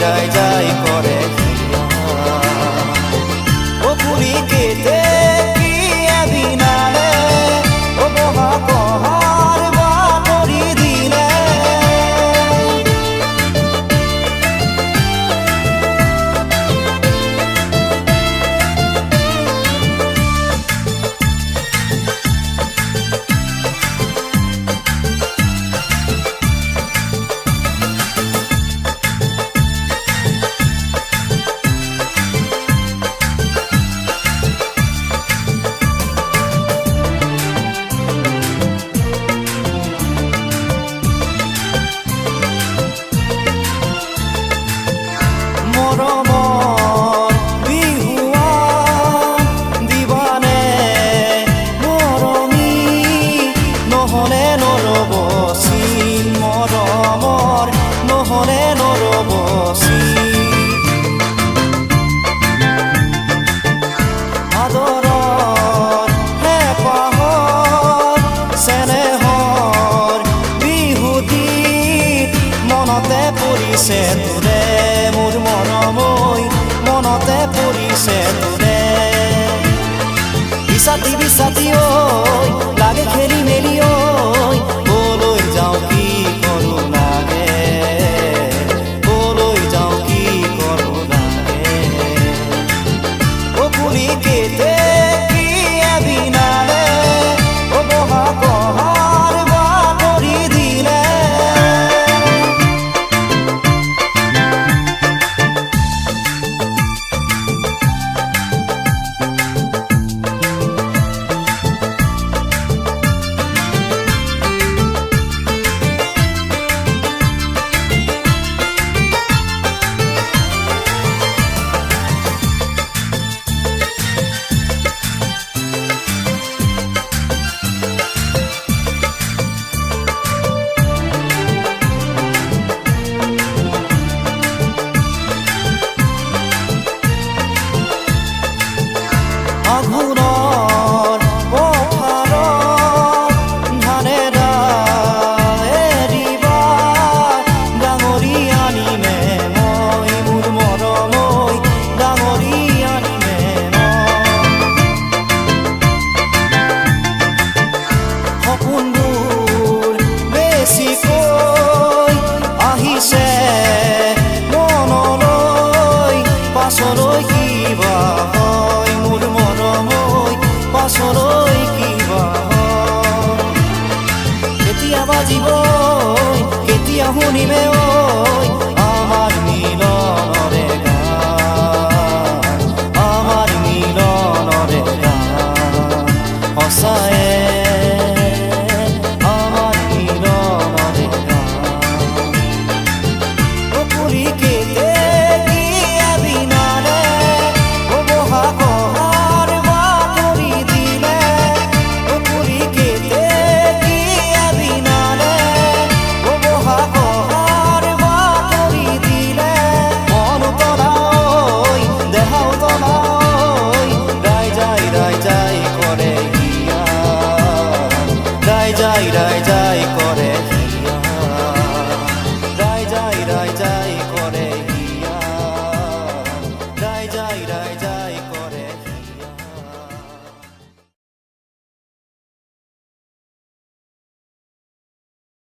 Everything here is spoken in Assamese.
রাই যাই করে ও পুরি কেতে কি বিনালে ও বহা কহার বা করি দিলে মনতে পৰিছে তোৰে মোৰ মৰমৈ মনতে পৰিছে তোৰে বিচাতি বিচাতি ঐ লাগে খেলি মেলি ঐ কলৈ যাওঁ কি কৰোঁ লাগে কলৈ যাওঁ কি কৰোঁ লাগে ও পুৰি কেতে কি বিনালে ও বহা কহাৰ বা কৰি দিলে আঘোণৰ পথাৰত ধানেৰা এৰিবা ডাঙৰি আনিমে মই মোৰ মৰমৈ ডাঙৰি আনিমে সপোনবোৰ বেছিকৈ আহিছে মনলৈ পাছলৈ